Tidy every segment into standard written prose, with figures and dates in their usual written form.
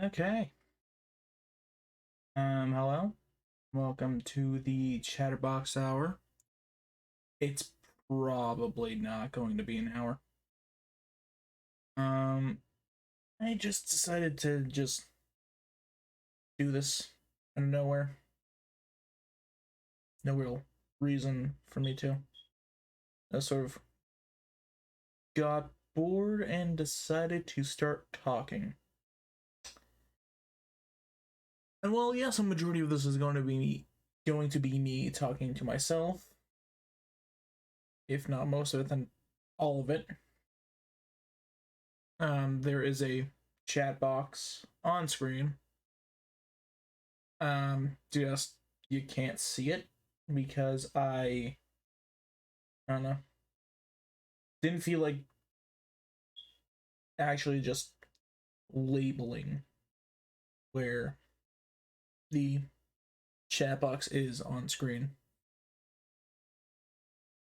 Okay. Hello. Welcome to the Chatterbox hour. It's probably not going to be an hour. Um, I just decided to just do this out of nowhere. No real reason for me to. I sort of got bored and decided to start talking. And well, yes, a majority of this is going to be me talking to myself. If not most of it, then all of it. There is a chat box on screen. Just you can't see it because I don't know. Didn't feel like actually just labeling where the chat box is on screen.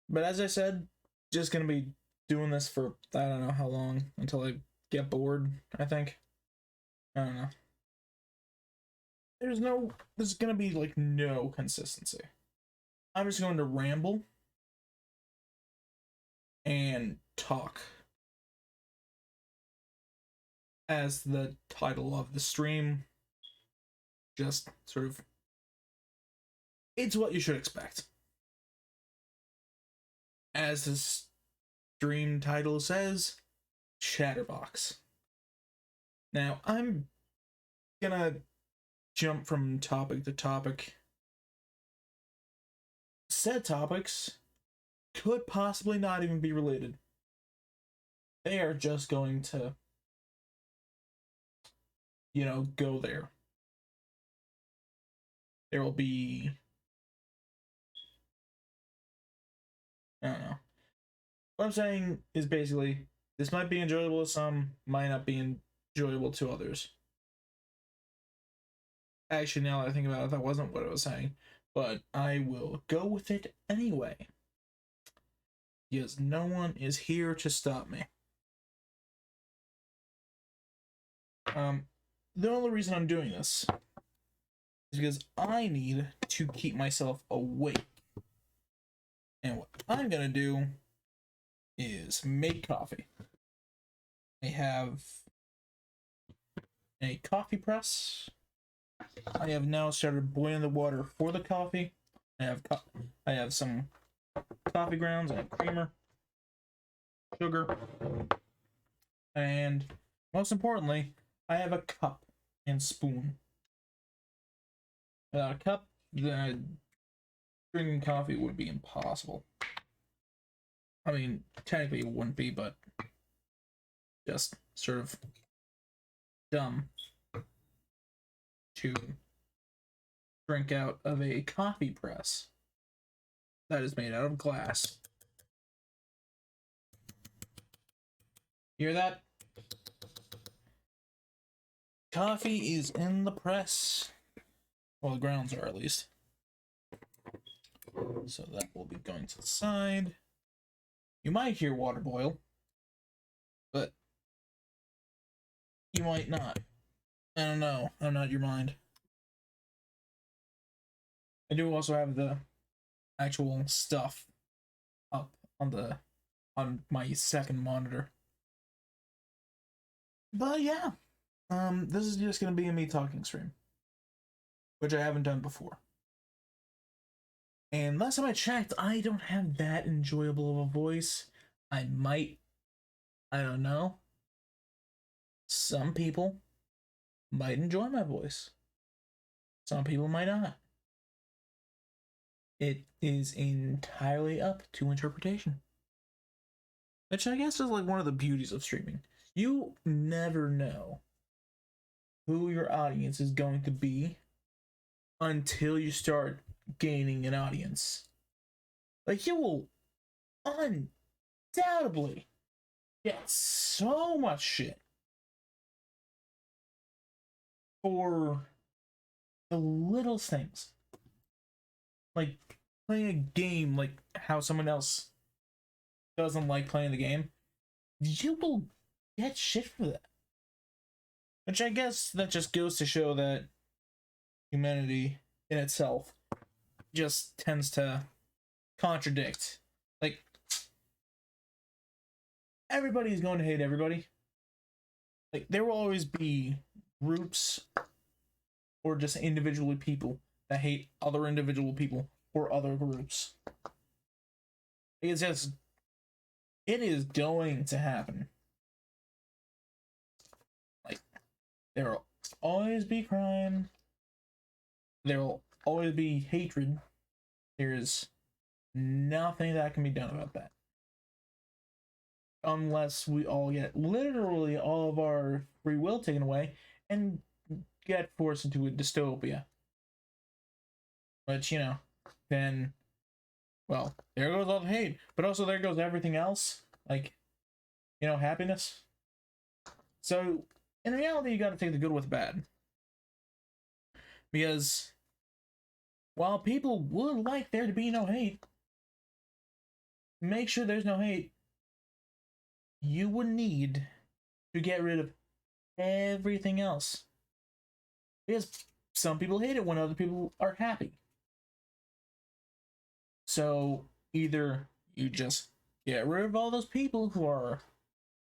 But as I said, just gonna be doing this for I don't know how long until I get bored, I think. I don't know. There's gonna be like no consistency. I'm just going to ramble and talk as the title of the stream. Just sort of, it's what you should expect. As the stream title says, Chatterbox. Now, I'm gonna jump from topic to topic. Said topics could possibly not even be related. They are just going to, go there. There will be, I don't know. What I'm saying is basically, this might be enjoyable to some, might not be enjoyable to others. Actually, now that I think about it, that wasn't what I was saying, but I will go with it anyway. Because no one is here to stop me. The only reason I'm doing this is because I need to keep myself awake. And what I'm gonna do is make coffee. I have a coffee press. I have now started boiling the water for the coffee. I have some coffee grounds and creamer, sugar, and most importantly, I have a cup and spoon. Without a cup, drinking coffee would be impossible. I mean, technically it wouldn't be, but just sort of dumb to drink out of a coffee press that is made out of glass. Hear that? Coffee is in the press. Well, the grounds are at least. So that will be going to the side. You might hear water boil, but you might not. I don't know. I'm not your mind. I do also have the actual stuff up on my second monitor. But yeah, this is just gonna be a me talking stream, which I haven't done before. And last time I checked, I don't have that enjoyable of a voice. I don't know. Some people might enjoy my voice. Some people might not. It is entirely up to interpretation. Which I guess is like one of the beauties of streaming. You never know who your audience is going to be until you start gaining an audience. Like, you will undoubtedly get so much shit for the little things. Like playing a game, like how someone else doesn't like playing the game. You will get shit for that. Which I guess that just goes to show that humanity in itself just tends to contradict. Like, everybody's going to hate everybody. Like, there will always be groups or just individually people that hate other individual people or other groups. It's just, it is going to happen. Like, there will always be crime. There will always be hatred. There is nothing that can be done about that. Unless we all get literally all of our free will taken away and get forced into a dystopia. But, you know, then, well, there goes all the hate. But also there goes everything else. Like, you know, happiness. So, in reality, you gotta take the good with the bad. Because while people would like there to be no hate, make sure there's no hate, you would need to get rid of everything else. Because some people hate it when other people are happy. So either you just get rid of all those people who are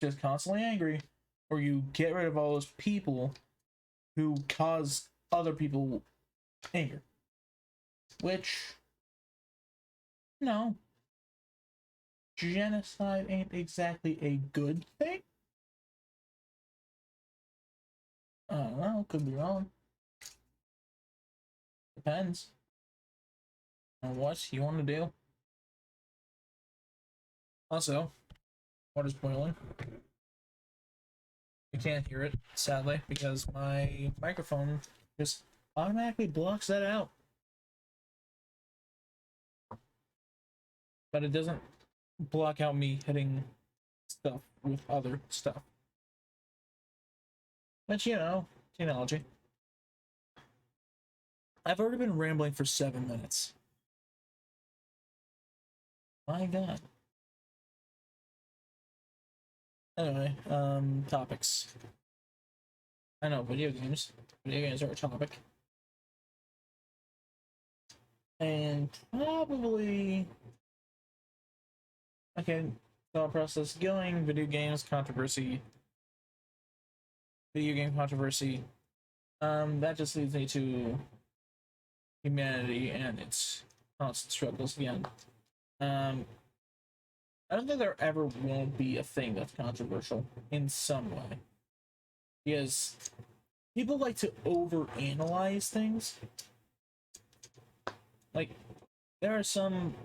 just constantly angry, or you get rid of all those people who cause other people anger. Which, no, genocide ain't exactly a good thing. I don't know, could be wrong. Depends on what you want to do. Also, water's boiling. You can't hear it, sadly, because my microphone just automatically blocks that out. But it doesn't block out me hitting stuff with other stuff. But you know, technology. I've already been rambling for 7 minutes. My god. Anyway, topics. I know, video games. Video games are a topic. And probably... Okay, thought process going, video games, controversy. Video game controversy. That just leads me to humanity and its constant struggles again. I don't think there ever won't be a thing that's controversial in some way. Because people like to overanalyze things. Like, there are some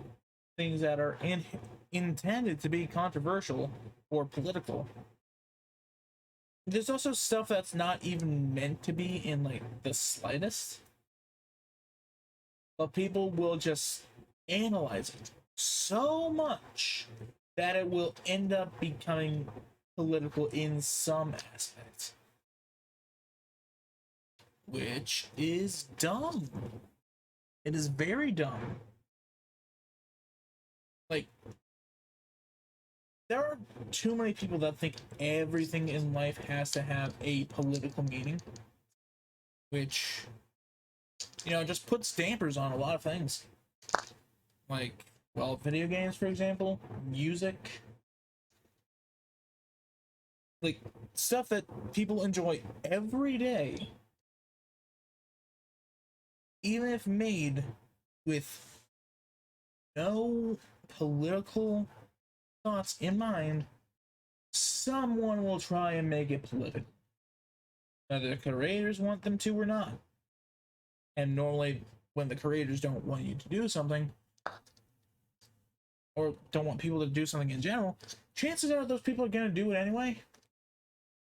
things that are intended to be controversial or political. There's also stuff that's not even meant to be in, like, the slightest. But people will just analyze it so much that it will end up becoming political in some aspect. Which is dumb. It is very dumb. Like, there are too many people that think everything in life has to have a political meaning. Which, you know, just puts dampers on a lot of things. Like, well, video games, for example, music. Like, stuff that people enjoy every day. Even if made with no political thoughts in mind, someone will try and make it political. Whether the creators want them to or not. And normally, when the creators don't want you to do something, or don't want people to do something in general, chances are those people are going to do it anyway.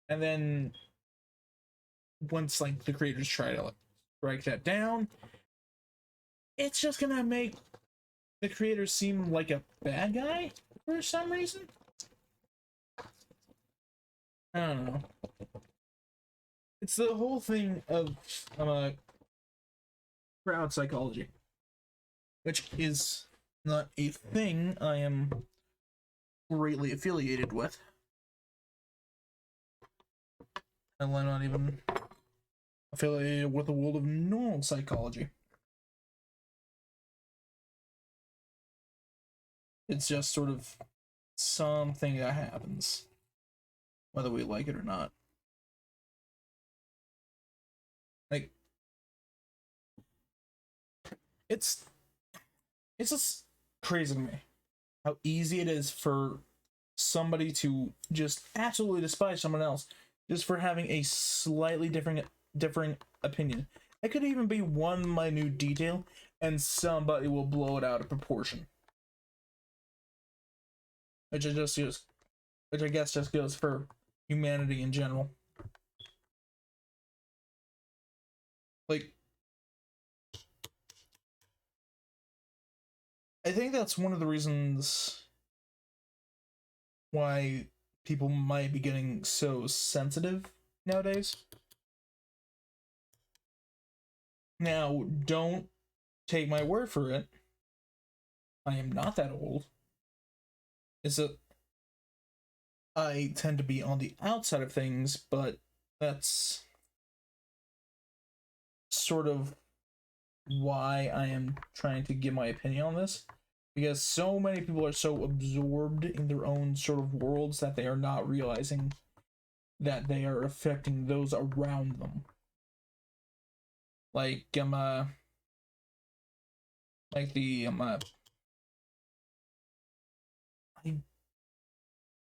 And then, once, like, the creators try to, like, break that down, it's just going to make the creator seem like a bad guy for some reason. I don't know. It's the whole thing of crowd psychology, which is not a thing I am greatly affiliated with. And I'm not even affiliated with the world of normal psychology. It's just sort of something that happens, whether we like it or not. Like, it's just crazy to me how easy it is for somebody to just absolutely despise someone else just for having a slightly different opinion. It could even be one minute detail, and somebody will blow it out of proportion. Which I guess just goes for humanity in general. Like, I think that's one of the reasons why people might be getting so sensitive nowadays. Now, don't take my word for it. I am not that old. I tend to be on the outside of things, but that's sort of why I am trying to give my opinion on this. Because so many people are so absorbed in their own sort of worlds that they are not realizing that they are affecting those around them. Like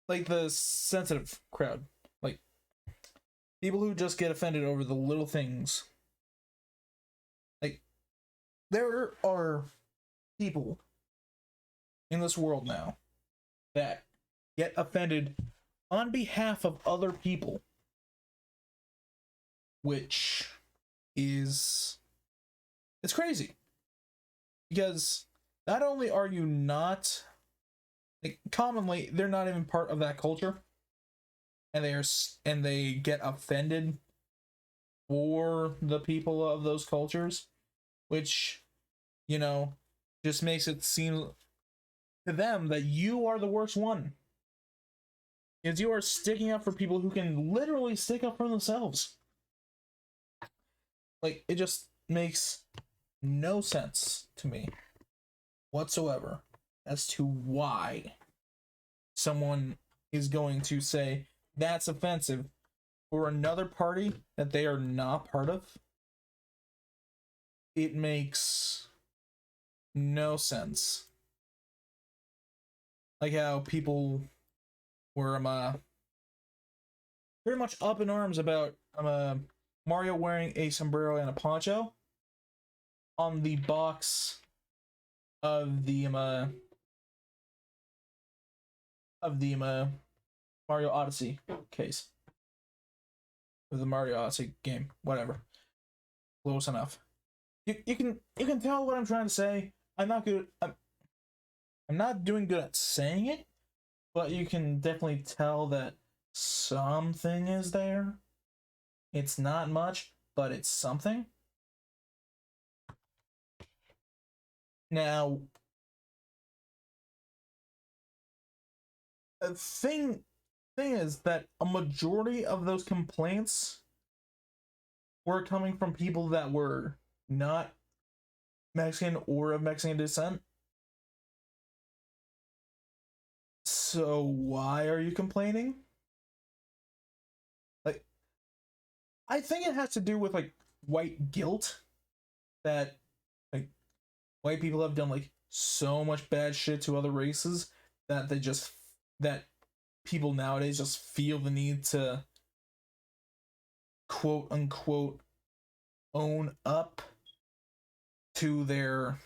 like the sensitive crowd, like people who just get offended over the little things. Like, there are people in this world now that get offended on behalf of other people, which is, it's crazy, because not only are you not, like, commonly they're not even part of that culture, and they get offended for the people of those cultures, which, you know, just makes it seem to them that you are the worst one, because you are sticking up for people who can literally stick up for themselves. Like, it just makes no sense to me whatsoever as to why someone is going to say that's offensive for another party that they are not part of. It makes no sense. Like how people were pretty much up in arms about Mario wearing a sombrero and a poncho on the box of the Mario Odyssey case. Of the Mario Odyssey game, whatever. Close enough. You can tell what I'm trying to say. I'm not doing good at saying it, but you can definitely tell that something is there. It's not much, but it's something. Now, the thing is that a majority of those complaints were coming from people that were not Mexican or of Mexican descent. So why are you complaining? Like, I think it has to do with, like, white guilt, that, like, white people have done, like, so much bad shit to other races that that people nowadays just feel the need to quote unquote own up to their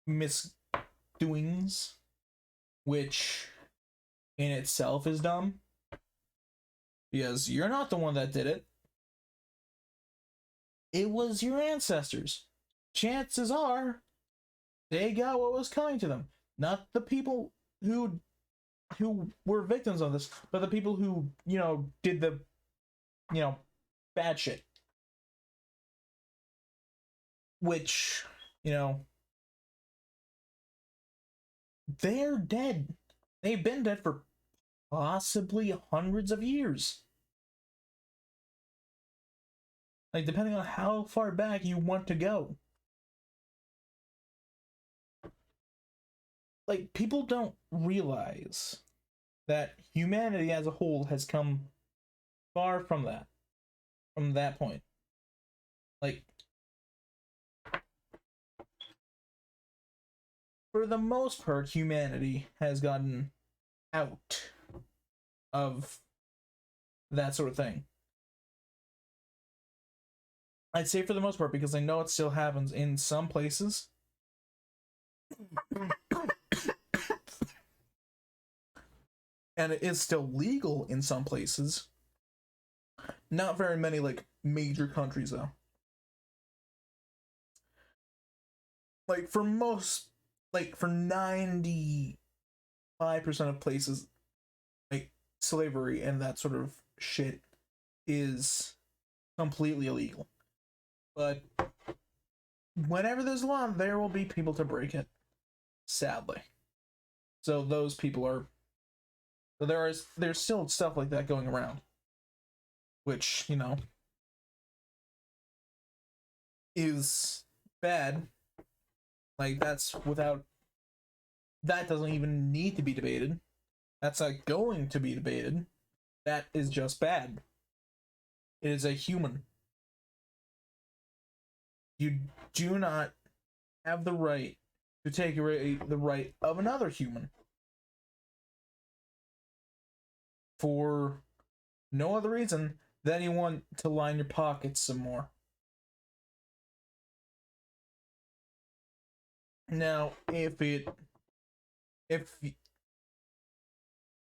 misdoings, which in itself is dumb, because you're not the one that did it. It was your ancestors. Chances are they got what was coming to them. Not the people who were victims of this, but the people who, did the, bad shit. Which, they're dead. They've been dead for possibly hundreds of years. Like, depending on how far back you want to go. Like, people don't realize that humanity as a whole has come far from that point. Like, for the most part, humanity has gotten out of that sort of thing. I'd say for the most part because I know it still happens in some places. And it is still legal in some places. Not very many, like, major countries, though. Like, for 95% of places, like, slavery and that sort of shit is completely illegal. But whenever there's a law, there will be people to break it. Sadly. So those people are... So there's still stuff like that going around. Which, you know, is bad. Like, that doesn't even need to be debated. That's not going to be debated. That is just bad. It is a human. You do not have the right to take away the right of another human for no other reason than you want to line your pockets some more. Now, if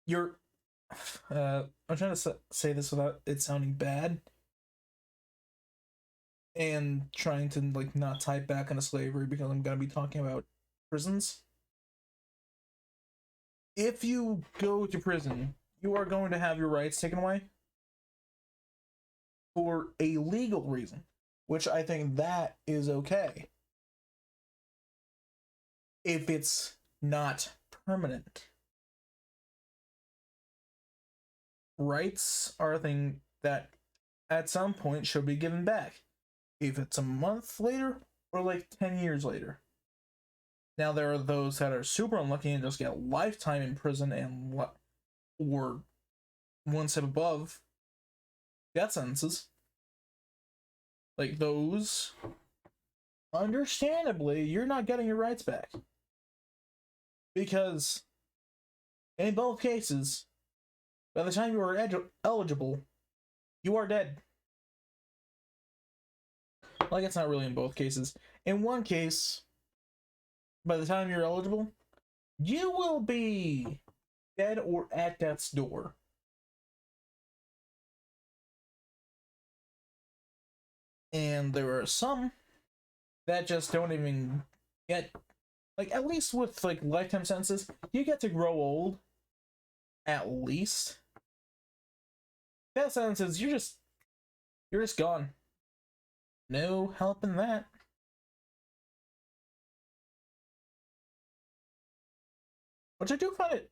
you're I'm trying to say this without it sounding bad and trying to, like, not tie it back into slavery because I'm going to be talking about prisons. If you go to prison, you are going to have your rights taken away for a legal reason, which I think that is okay. If it's not permanent. Rights are a thing that at some point should be given back. If it's a month later or like 10 years later. Now there are those that are super unlucky and just get lifetime in prison and or one step above death sentences. Like those, understandably, you're not getting your rights back. Because in both cases, by the time you are eligible, you are dead. Like, it's not really in both cases. In one case, by the time you're eligible, you will be dead or at death's door. And there are some that just don't even get, like, at least with, like, lifetime sentences, you get to grow old. At least. Death sentences, you're just gone. No help in that. Which I do find it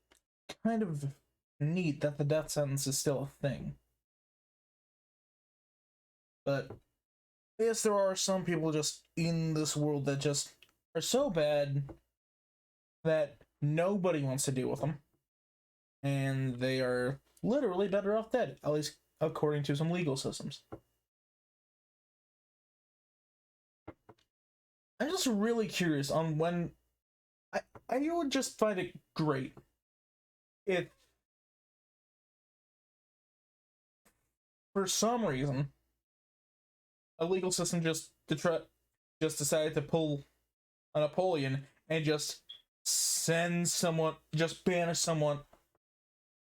kind of neat that the death sentence is still a thing. But yes, there are some people just in this world that just are so bad that nobody wants to deal with them. And they are literally better off dead, at least according to some legal systems. I'm just really curious on when... I would just find it great if, for some reason, a legal system just decided to pull a Napoleon and just banish someone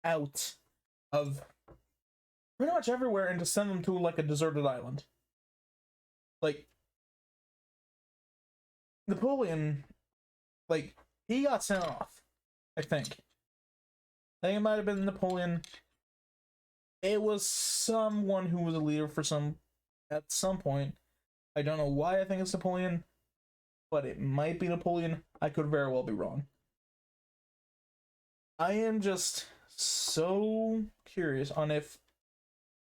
out of pretty much everywhere and to send them to, like, a deserted island. Like, Napoleon, like, he got sent off, I think. I think it might have been Napoleon. It was someone who was a leader at some point. I don't know why I think it's Napoleon, but it might be Napoleon. I could very well be wrong. I am just so curious on if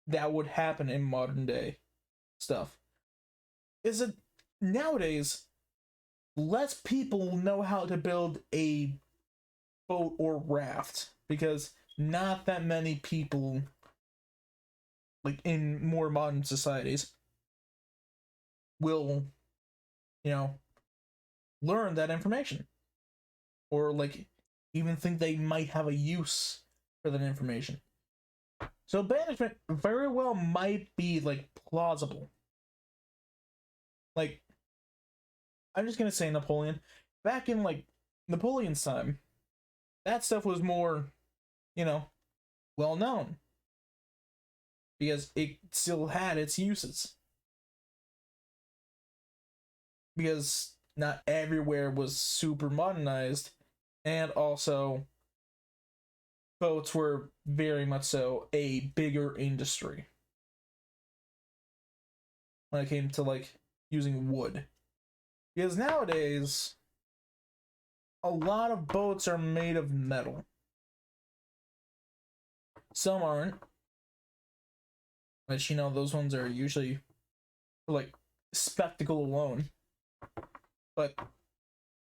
that would happen in modern day stuff is that nowadays less people know how to build a boat or raft because not that many people, like in more modern societies, will, learn that information or like even think they might have a use for that information. So banishment very well might be like plausible. Like, I'm just gonna say Napoleon. Back in like Napoleon's time, that stuff was more, well known. Because it still had its uses. Because not everywhere was super modernized, and also boats were very much so a bigger industry when it came to like using wood. Because nowadays, a lot of boats are made of metal. Some aren't. Which, those ones are usually for like spectacle alone. But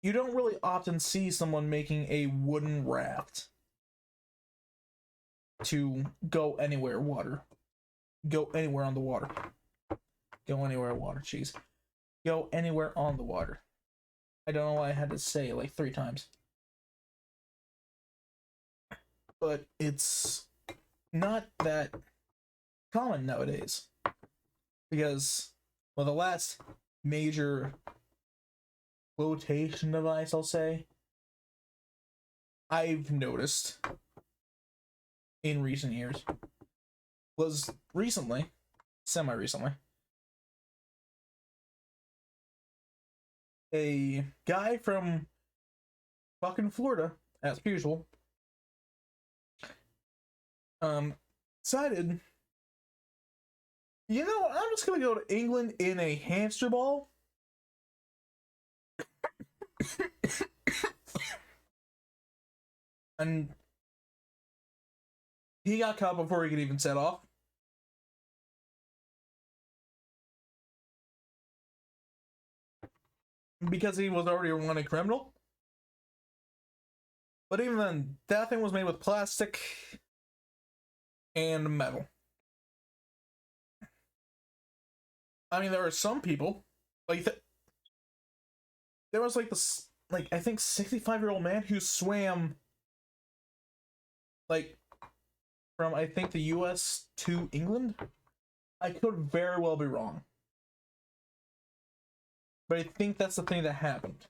you don't really often see someone making a wooden raft to go anywhere water. Go anywhere on the water. Go anywhere water, jeez. Go anywhere on the water. I don't know why I had to say it like 3 times. But it's not that common nowadays. Because, well, the last major flotation device, I'll say, I've noticed in recent years was recently, semi-recently, a guy from fucking Florida, as usual, decided, I'm just gonna go to England in a hamster ball. And he got caught before he could even set off. Because he was already a wanted criminal. But even then, that thing was made with plastic and metal. I mean, there are some people, like, there was, like, this, like, I think 65-year-old man who swam, like, from, I think, the US to England. I could very well be wrong. But I think that's the thing that happened.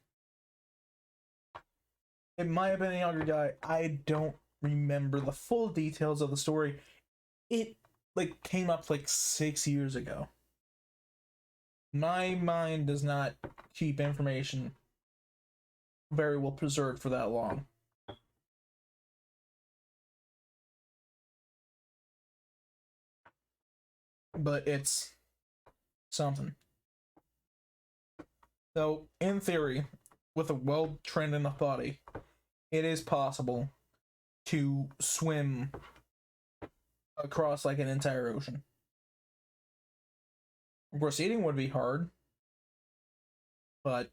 It might have been a younger guy. I don't remember the full details of the story. It, like, came up, like, 6 years ago. My mind does not keep information very well preserved for that long. But it's something. So, in theory, with a well-trained enough body, it is possible to swim across, like, an entire ocean. Of course, eating would be hard, but,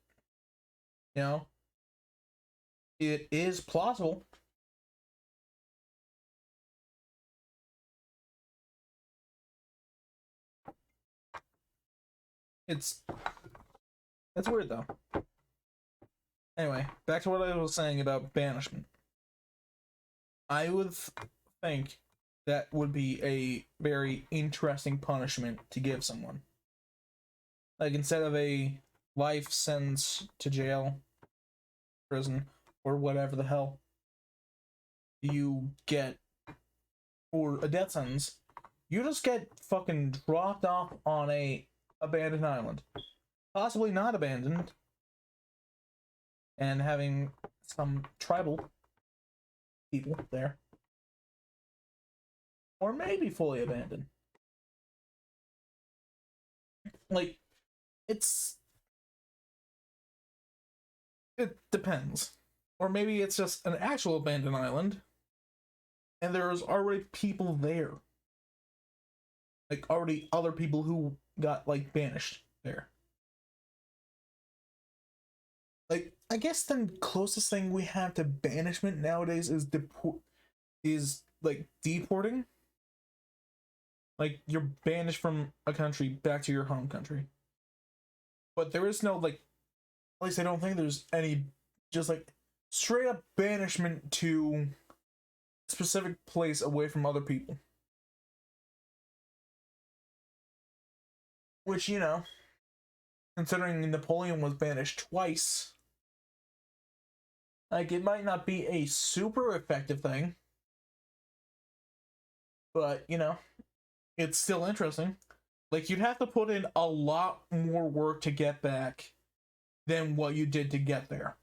it is plausible. It's weird, though. Anyway, back to what I was saying about banishment. I would think that would be a very interesting punishment to give someone. Like, instead of a life sentence to jail, prison, or whatever the hell you get, or a death sentence, you just get fucking dropped off on a abandoned island. Possibly not abandoned. And having some tribal people there. Or maybe fully abandoned. Like, it depends. Or maybe it's just an actual abandoned island, and there's already people there. Like, already other people who got like banished there. Like I guess the closest thing we have to banishment nowadays is like deporting. Like you're banished from a country back to your home country. But there is no like, at least I don't think there's any just like straight up banishment to a specific place away from other people. Which, you know, considering Napoleon was banished twice, like it might not be a super effective thing, but you know, it's still interesting. Like you'd have to put in a lot more work to get back than what you did to get there.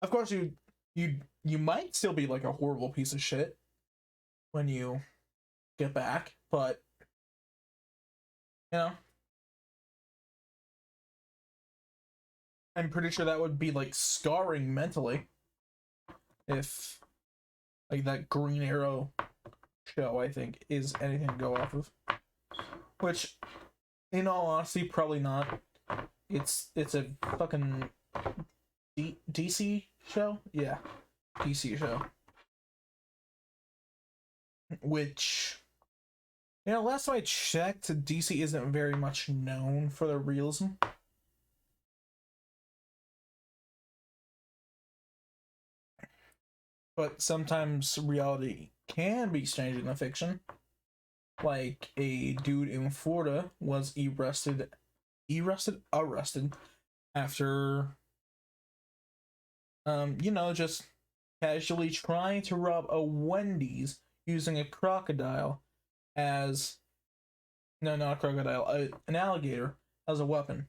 Of course, you might still be like a horrible piece of shit when you get back, but you know, I'm pretty sure that would be like scarring mentally if like that Green Arrow show, I think, is anything to go off of. Which, in all honesty, probably not. It's a fucking DC show? Yeah. DC show. Which, you know, last time I checked, DC isn't very much known for their realism. But sometimes reality can be stranger than fiction. Like a dude in Florida was arrested after you know, just casually trying to rob a Wendy's using a crocodile as no, not a crocodile, an alligator as a weapon.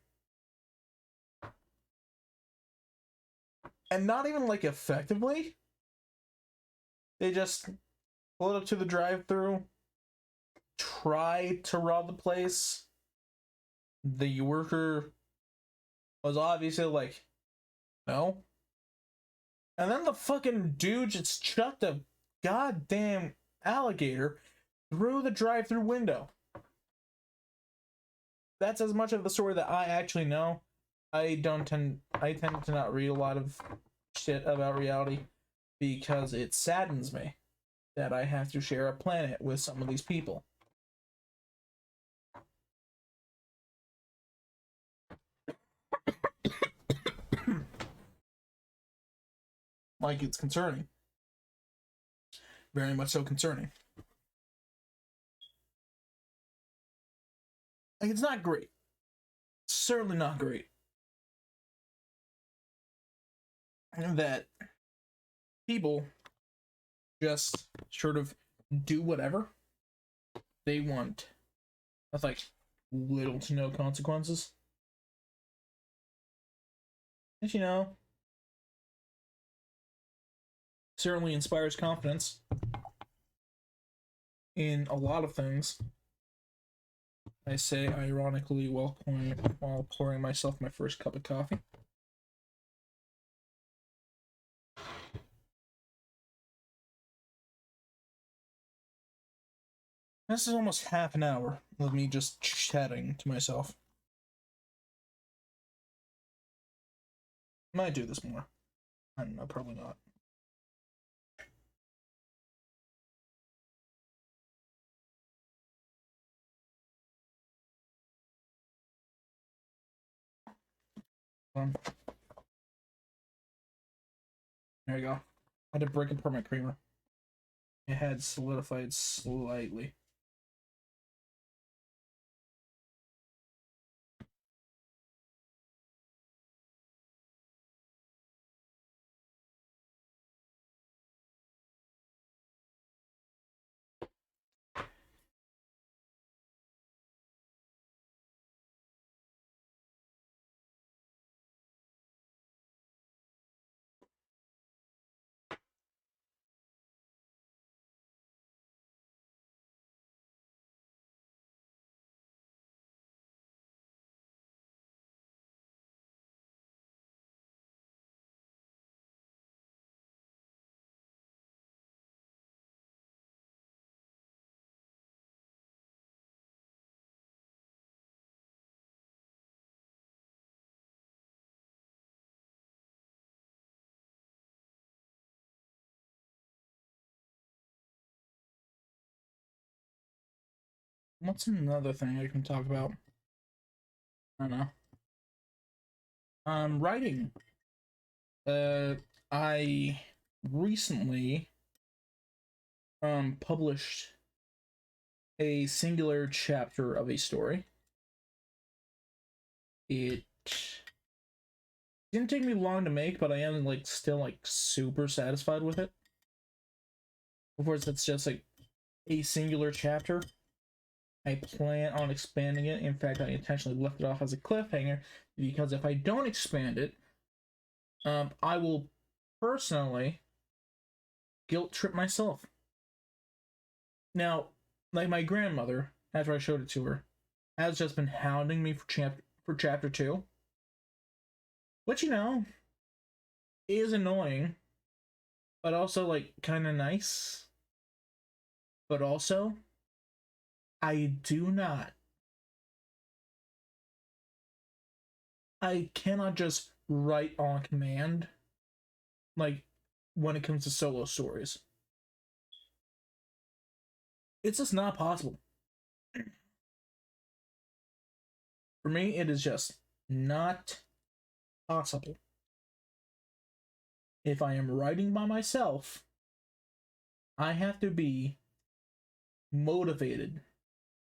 And not even like effectively. They just pulled up to the drive-through, tried to rob the place. The worker was obviously like, no. And then the fucking dude just chucked a goddamn alligator through the drive-through window. That's as much of the story that I actually know. I tend to not read a lot of shit about reality because it saddens me that I have to share a planet with some of these people. Like, it's concerning. Very much so concerning. Like, it's not great. Certainly not great. That people just sort of do whatever they want with like little to no consequences. And you know, certainly inspires confidence in a lot of things. I say ironically while pouring myself my first cup of coffee. This is almost half an hour of me just chatting to myself. Might do this more. I don't know, probably not. There you go. I had to break apart my creamer. It had solidified slightly. What's another thing I can talk about? I don't know. Writing. I recently published a singular chapter of a story. It didn't take me long to make, but I am like still like super satisfied with it. Of course, it's just like a singular chapter. I plan on expanding it. In fact, I intentionally left it off as a cliffhanger because if I don't expand it, I will personally guilt trip myself. Now, like my grandmother, after I showed it to her, has just been hounding me for chapter 2, which is annoying, but also like kind of nice. But also, I do not. I cannot just write on command, like when it comes to solo stories. It's just not possible. For me, it is just not possible. If I am writing by myself, I have to be motivated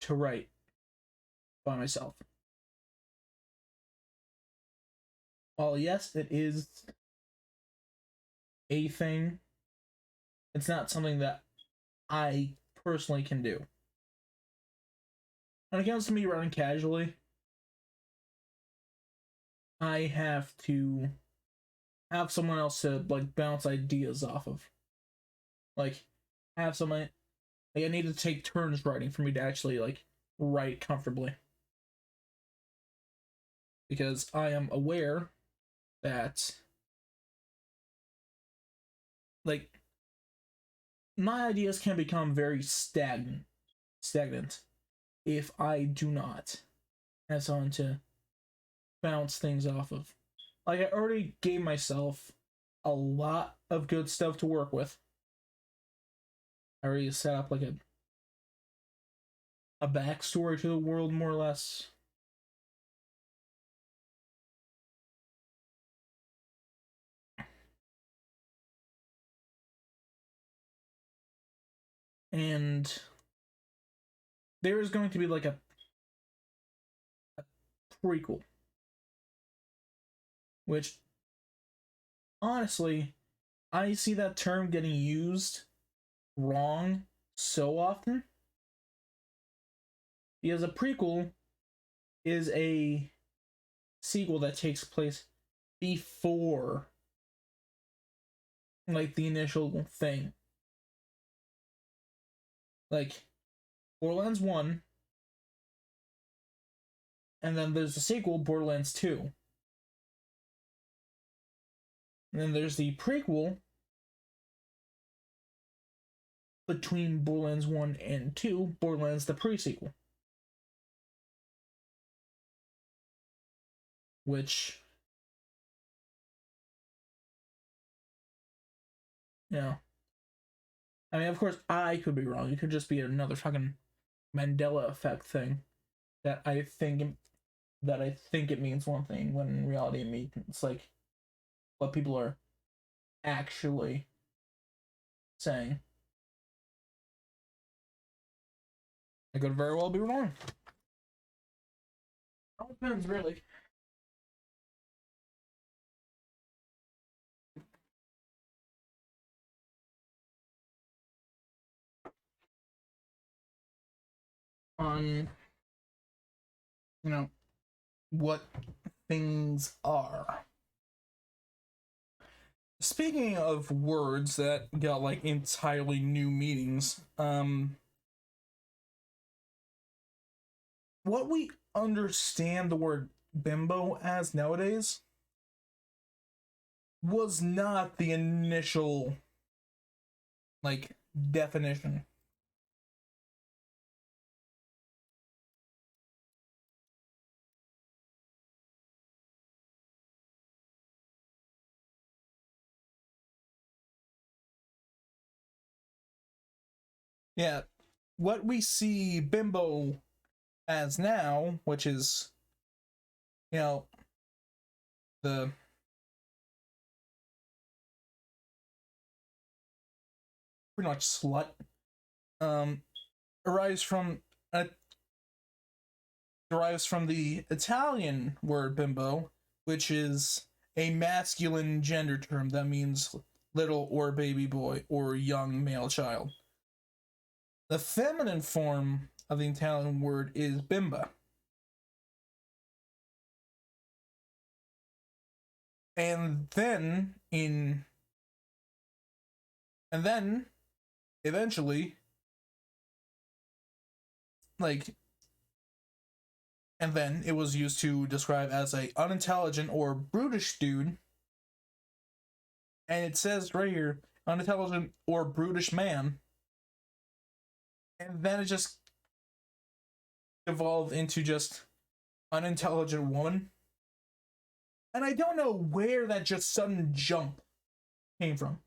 to write by myself. While yes, it is a thing, it's not something that I personally can do. When it comes to me writing casually, I have to have someone else to like bounce ideas off of. Like have someone like I need to take turns writing for me to actually like write comfortably. Because I am aware that like my ideas can become very stagnant if I do not have someone to bounce things off of. Like I already gave myself a lot of good stuff to work with. I already set up like a backstory to the world more or less. And there is going to be like a prequel. Which honestly, I see that term getting used wrong so often. Because a prequel is a sequel that takes place before like the initial thing. Like Borderlands 1, and then there's the sequel, Borderlands 2. And then there's the prequel between Borderlands 1 and 2, Borderlands the pre-sequel. Which, you know, I mean, of course, I could be wrong. It could just be another fucking Mandela effect thing that I think it means one thing when in reality it means it's like what people are actually saying. I could very well be wrong. It depends, really. On, you know, what things are. Speaking of words that got like entirely new meanings, what we understand the word bimbo as nowadays was not the initial like definition. Yeah, what we see bimbo as now, which is, you know, the pretty much slut, um, arrives from a derives from the Italian word bimbo, which is a masculine gender term that means little or baby boy or young male child. The feminine form of the Italian word is bimba. And then eventually, like, and then it was used to describe as a unintelligent or brutish dude. And it says right here, unintelligent or brutish man. And then it just evolved into just unintelligent woman. And I don't know where that just sudden jump came from.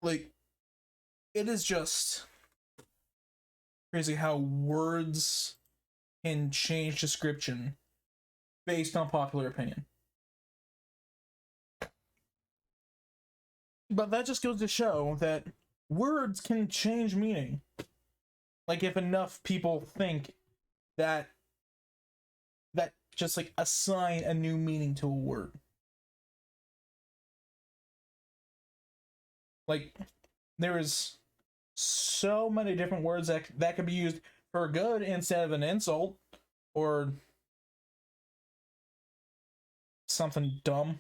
Like, it is just crazy how words can change description based on popular opinion. But that just goes to show that words can change meaning. Like, if enough people think that just like assign a new meaning to a word. Like, there is so many different words that could be used for good instead of an insult or something dumb.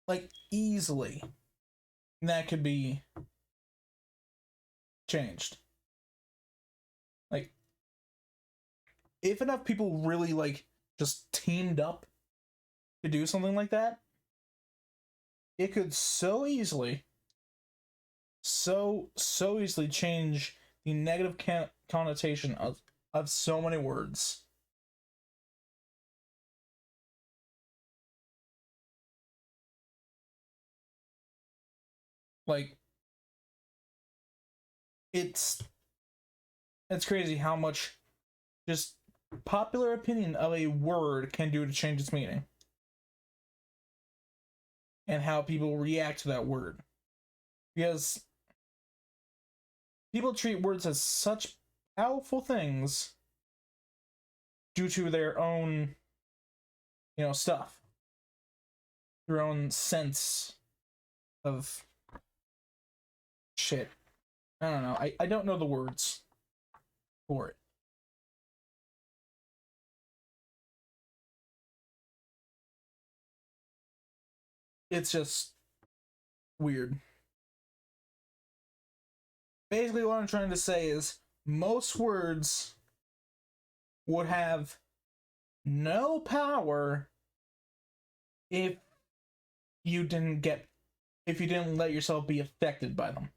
Like, easily that could be changed. Like, if enough people really like just teamed up to do something like that, it could so easily change the negative connotation of so many words. Like, it's crazy how much just popular opinion of a word can do to change its meaning and how people react to that word, because people treat words as such powerful things due to their own, stuff, their own sense of shit. I don't know. I don't know the words for it. It's just weird. Basically, what I'm trying to say is most words would have no power if you didn't let yourself be affected by them.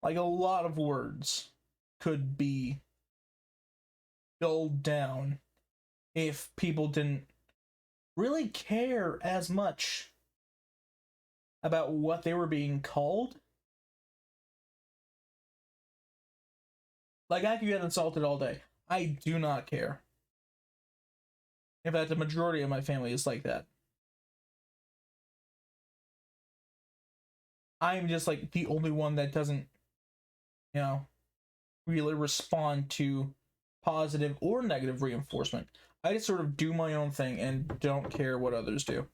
Like, a lot of words could be dulled down if people didn't really care as much about what they were being called. Like, I could get insulted all day. I do not care. In fact, the majority of my family is like that. I'm just like the only one that doesn't, really respond to positive or negative reinforcement. I just sort of do my own thing and don't care what others do.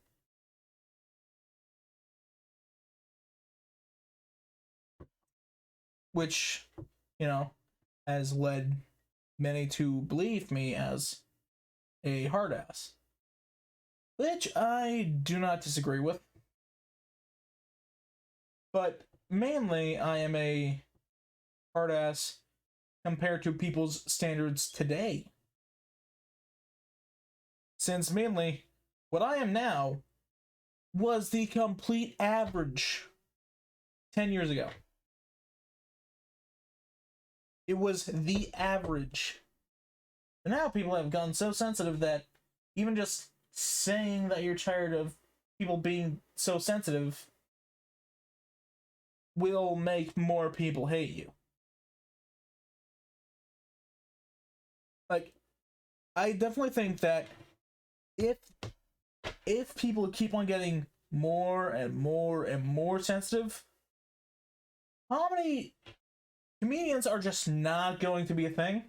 Which, has led many to believe me as a hard ass. Which I do not disagree with. But mainly, I am a hard ass compared to people's standards today. Since mainly, what I am now was the complete average 10 years ago. It was the average But now people have gotten so sensitive that even just saying that you're tired of people being so sensitive will make more people hate you. Like, I definitely think that if people keep on getting more and more and more sensitive, comedy comedians are just not going to be a thing.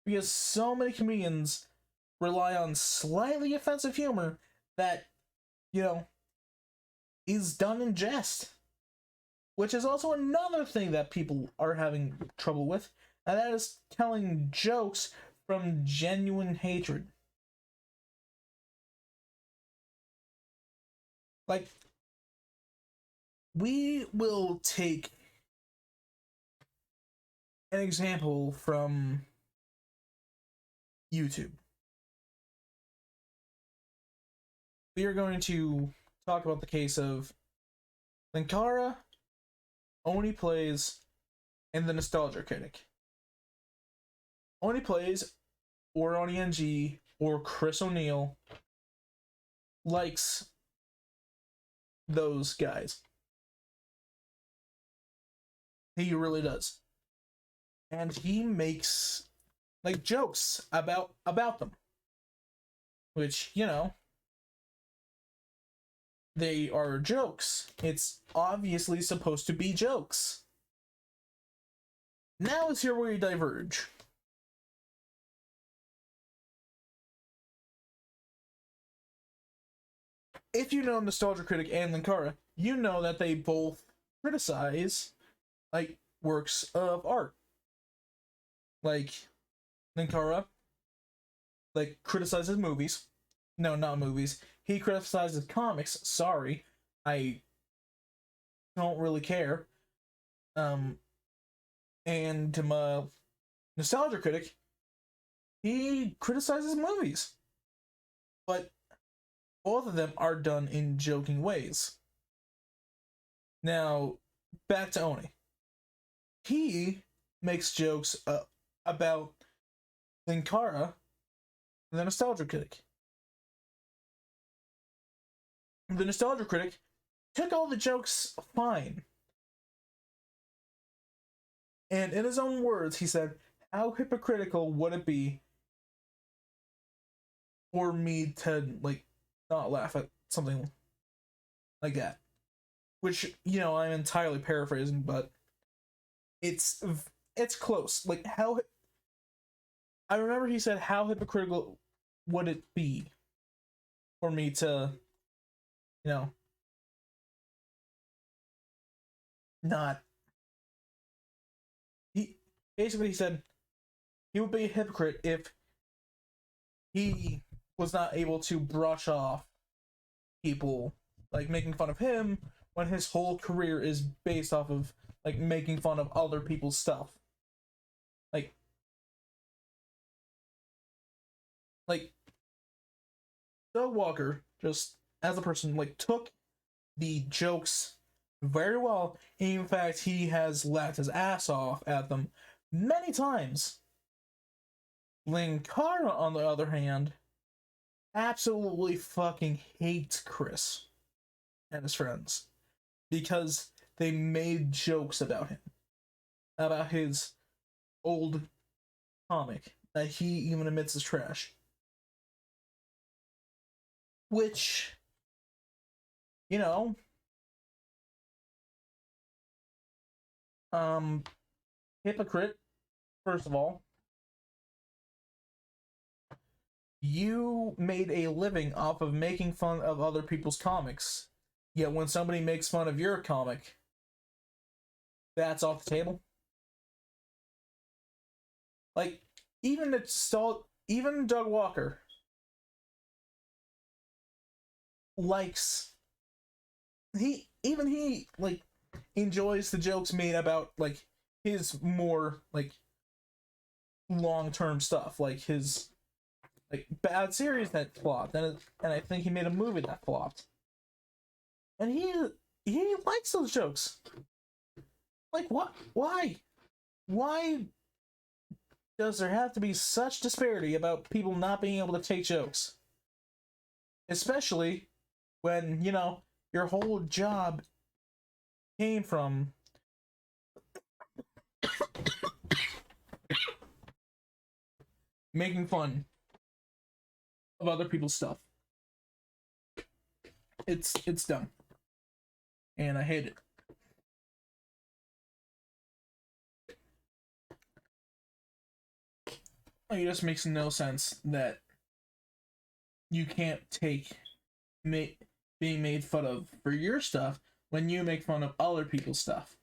Because so many comedians rely on slightly offensive humor that, is done in jest. Which is also another thing that people are having trouble with, and that is telling jokes from genuine hatred. Like, we will take an example from YouTube. We are going to talk about the case of Linkara, Oni Plays, and the Nostalgia Critic. Oni Plays, or Oni NG, or Chris O'Neill likes those guys. He really does. And he makes like jokes about them. Which, they are jokes. It's obviously supposed to be jokes. Now is here where we diverge. If you know Nostalgia Critic and Linkara, you know that they both criticize, like, works of art. Like, Linkara, like, criticizes movies. No, not movies. He criticizes comics. Sorry. I don't really care. And to my Nostalgia Critic, he criticizes movies. But both of them are done in joking ways. Now, back to Oni. He makes jokes about Linkara, the Nostalgia Critic. The Nostalgia Critic took all the jokes fine. And in his own words, he said, how hypocritical would it be for me to, like, not laugh at something like that? Which, I'm entirely paraphrasing, but it's close. Like, how... I remember he said, how hypocritical would it be for me to, not... He said he would be a hypocrite if he was not able to brush off people, like, making fun of him when his whole career is based off of, like, making fun of other people's stuff. Like Doug Walker, just as a person, like, took the jokes very well. In fact, he has laughed his ass off at them many times. Linkara, on the other hand, absolutely fucking hates Chris and his friends because they made jokes about him, about his old comic that he even admits is trash. Which, hypocrite, first of all. You made a living off of making fun of other people's comics. Yet when somebody makes fun of your comic, that's off the table. Like, even Doug Walker likes... He like, enjoys the jokes made about, like, his more, like, long-term stuff. Like, his... like, bad series that flopped, and I think he made a movie that flopped. And he likes those jokes. Like, what? Why does there have to be such disparity about people not being able to take jokes? Especially when, you know, your whole job came from making fun of other people's stuff. It's dumb. And I hate it. Like, it just makes no sense that you can't take being made fun of for your stuff when you make fun of other people's stuff.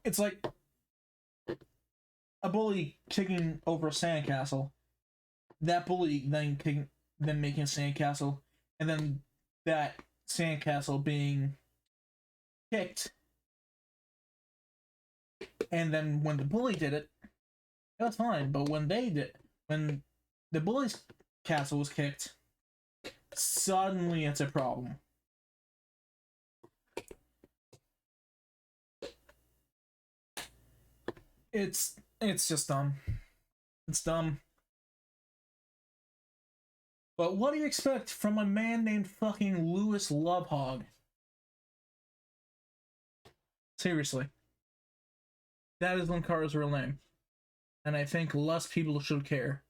It's like a bully kicking over a sandcastle. That bully then making a sandcastle, and then that sandcastle being kicked. And then when the bully did it, it was fine. But when the bully's castle was kicked, suddenly it's a problem. It's just dumb. It's dumb. But what do you expect from a man named fucking Louis Lovehog? Seriously. That is Linkara's real name. And I think less people should care.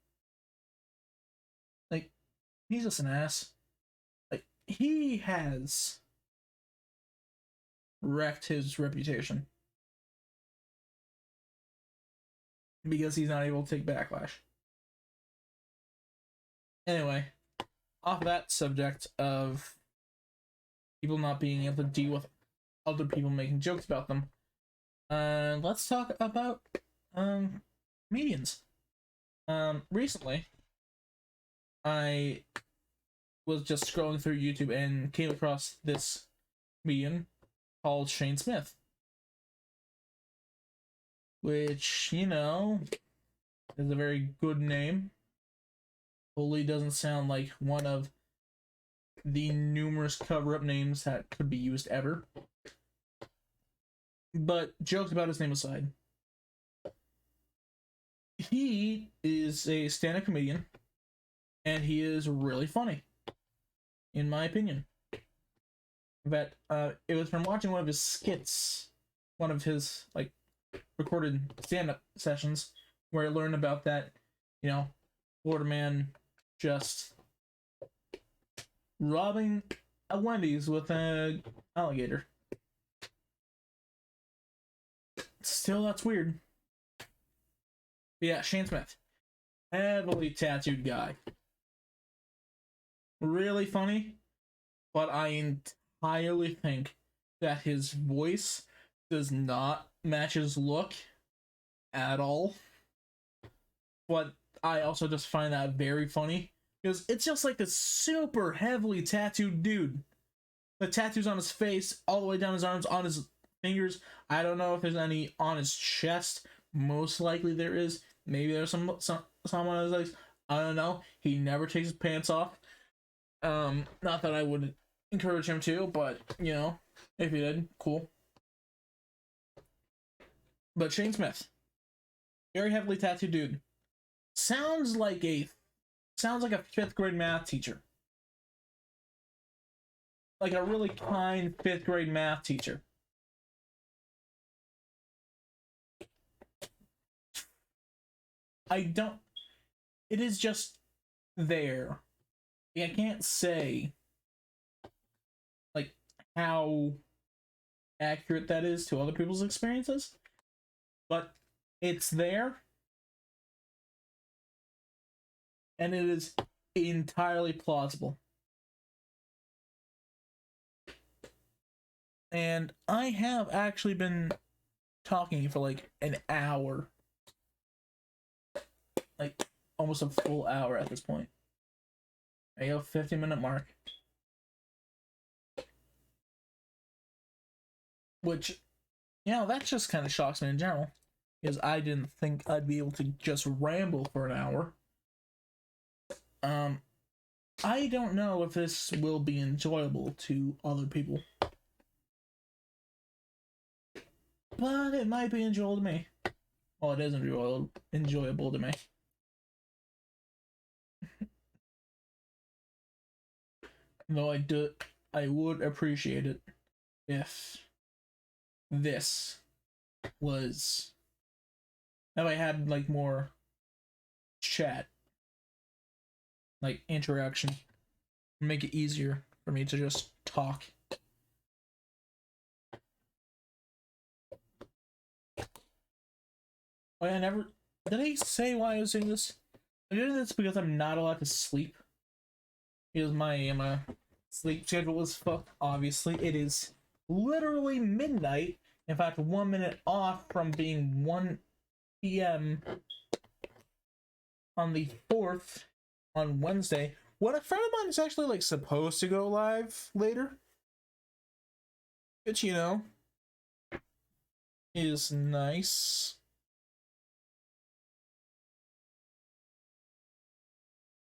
Like, he's just an ass. Like, he has wrecked his reputation. Because he's not able to take backlash. Anyway, off that subject of people not being able to deal with other people making jokes about them, let's talk about comedians. Recently, I was just scrolling through YouTube and came across this comedian called Shane Smith, which, you know, is a very good name. Totally doesn't sound like one of the numerous cover-up names that could be used ever. But jokes about his name aside, he is a stand-up comedian, and he is really funny, in my opinion. That it was from watching one of his skits, one of his like recorded stand-up sessions, where I learned about that, you know, Florida man just robbing a Wendy's with an alligator. Still, that's weird. But yeah, Shane Smith. Heavily tattooed guy. Really funny, but I entirely think that his voice does not match his look at all. But I also just find that very funny, because it's just like this super heavily tattooed dude. The tattoos on his face, all the way down his arms, on his fingers. I don't know if there's any on his chest. Most likely there is. Maybe there's some on his legs. I don't know. He never takes his pants off. Not that I would encourage him to, but, you know, if he did, cool. But Shane Smith, very heavily tattooed dude. Sounds like a 5th grade math teacher. Like a really kind 5th grade math teacher. It is just there. I can't say like how accurate that is to other people's experiences, but it's there. And it is entirely plausible. And I have actually been talking for like an hour. Like almost a full hour at this point. I go 50-minute mark. Which, you know, that just kind of shocks me in general. Because I didn't think I'd be able to just ramble for an hour. I don't know if this will be enjoyable to other people. But it might be enjoyable to me. Well, it is enjoyable to me. Though I would appreciate it if this was, if I had like more chat, like interaction, make it easier for me to just talk. I never did I say why I was doing this? I did this because I'm not allowed to sleep. Because my sleep schedule is fucked. Obviously, it is literally midnight. In fact, 1 minute off from being 1 p.m. on the 4th on Wednesday. When a friend of mine is actually like supposed to go live later, which is nice.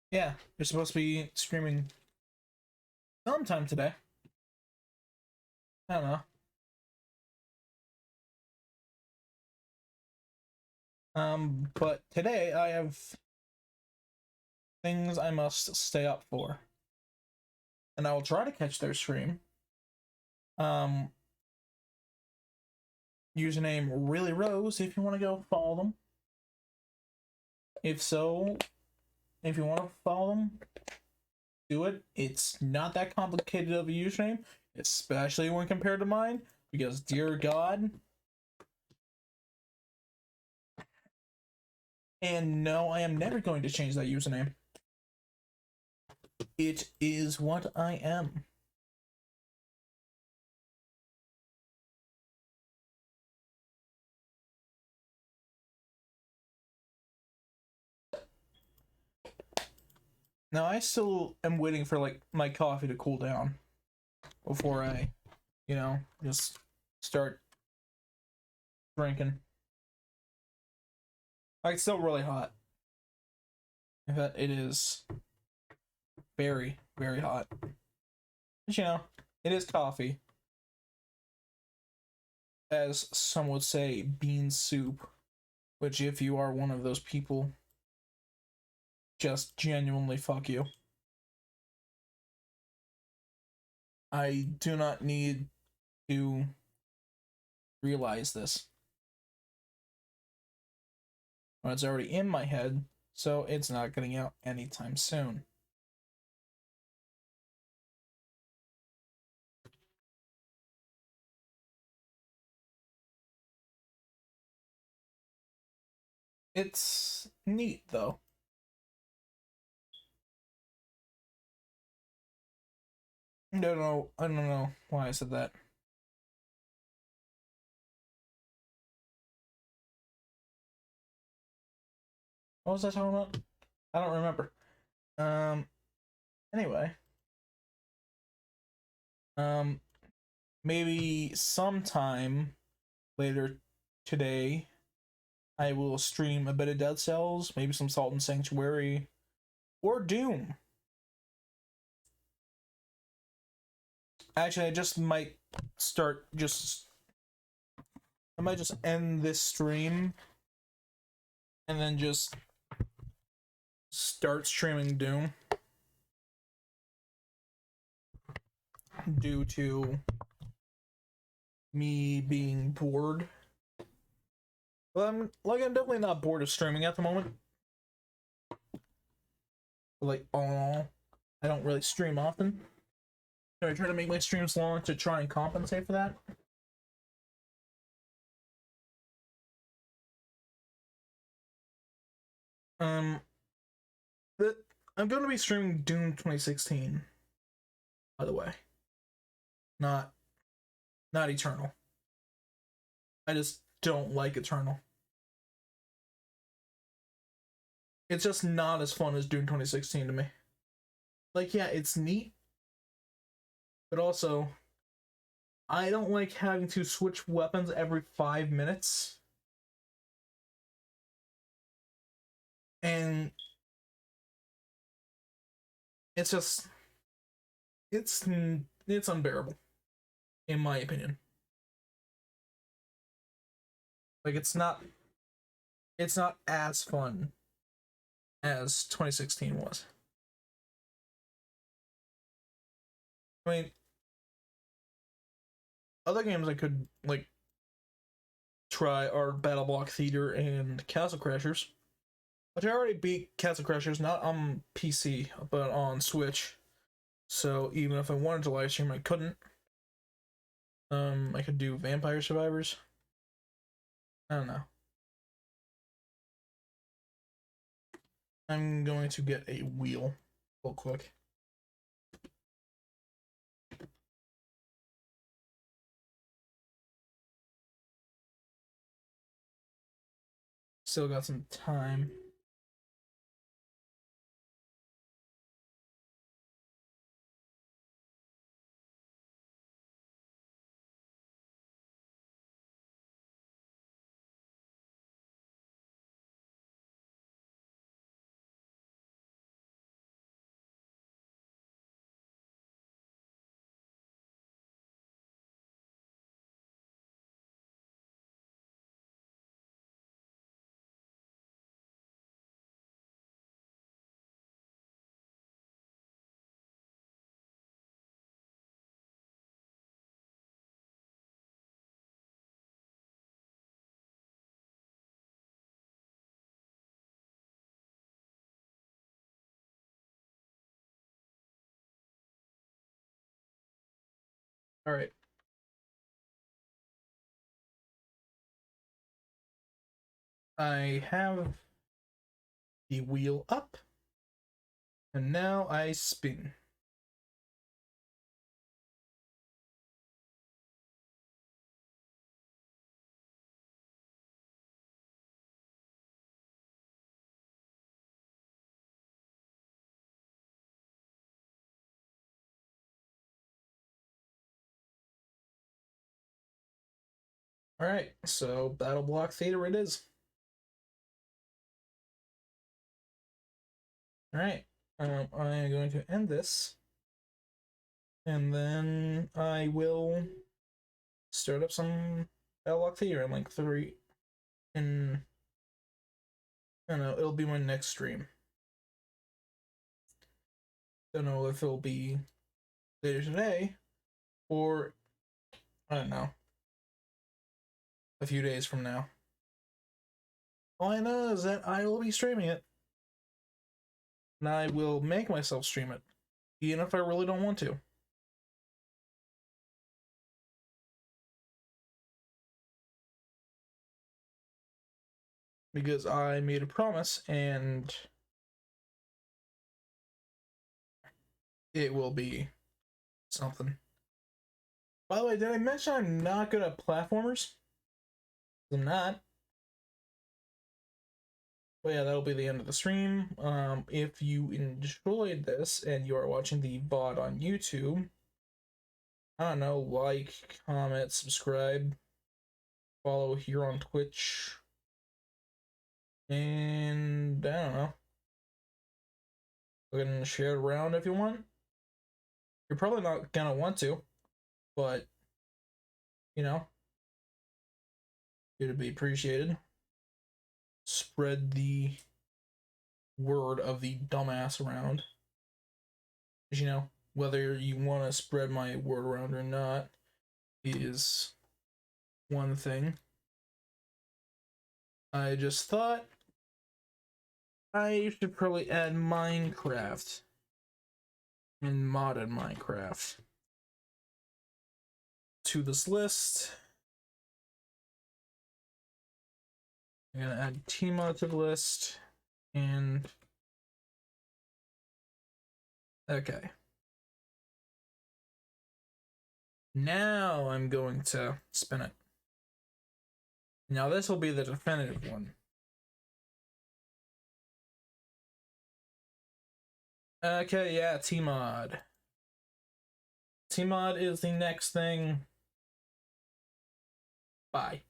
Yeah, you're supposed to be streaming sometime today. I don't know. But today I have things I must stay up for. And I will try to catch their stream. Username Really Rose if you want to go follow them. If you want to follow them, do it. It's not that complicated of a username, especially when compared to mine, because dear God. And no, I am never going to change that username. It is what I am. Now I still am waiting for like my coffee to cool down before I, just start drinking. Like, it's still really hot. In fact, it is very, very hot. But it is coffee. As some would say, bean soup. Which, if you are one of those people, just genuinely fuck you. I do not need to realize this. When it's already in my head, so it's not getting out anytime soon. It's neat, though. I don't know why I said that. What was I talking about? I don't remember. Anyway. Maybe sometime later today, I will stream a bit of Dead Cells, maybe some Salt and Sanctuary, or Doom. Actually, I just might I might just end this stream and then just start streaming Doom. Due to me being bored. Well, I'm definitely not bored of streaming at the moment. Like, all in all, I don't really stream often. So I try to make my streams long to try and compensate for that. I'm going to be streaming Doom 2016. By the way, not Eternal. I just don't like Eternal. It's just not as fun as Doom 2016 to me. Like, yeah, it's neat, but also, I don't like having to switch weapons every 5 minutes. And it's just, it's unbearable, in my opinion. Like, it's not it's not as fun as 2016 was. I mean, other games I could like try are Battle Block Theater and Castle Crashers, which I already beat Castle Crashers not on PC but on Switch. So even if I wanted to live stream, I couldn't. I could do Vampire Survivors. I don't know. I'm going to get a wheel real quick. Still got some time. All right. I have the wheel up, and now I spin. All right, so Battle Block Theater it is. All right, I'm going to end this, and then I will start up some Battle Block Theater in like 3, and I don't know, it'll be my next stream. Don't know if it'll be later today or I don't know, a few days from now. All I know is that I will be streaming it, and I will make myself stream it, even if I really don't want to. Because I made a promise, and it will be something. By the way, did I mention I'm not good at platformers? I'm not. But yeah, that'll be the end of the stream. If you enjoyed this and you are watching the VOD on YouTube, I don't know, like, comment, subscribe, follow here on Twitch, and I don't know. You can share it around if you want. You're probably not gonna want to, but you know, it'd be appreciated. Spread the word of the dumbass around. You know, whether you want to spread my word around or not is one thing. I just thought I should probably add Minecraft and modded Minecraft to this list. I'm gonna add Tmod to the list, and okay. Now I'm going to spin it. Now this will be the definitive one. Okay, yeah, Tmod. Tmod is the next thing. Bye.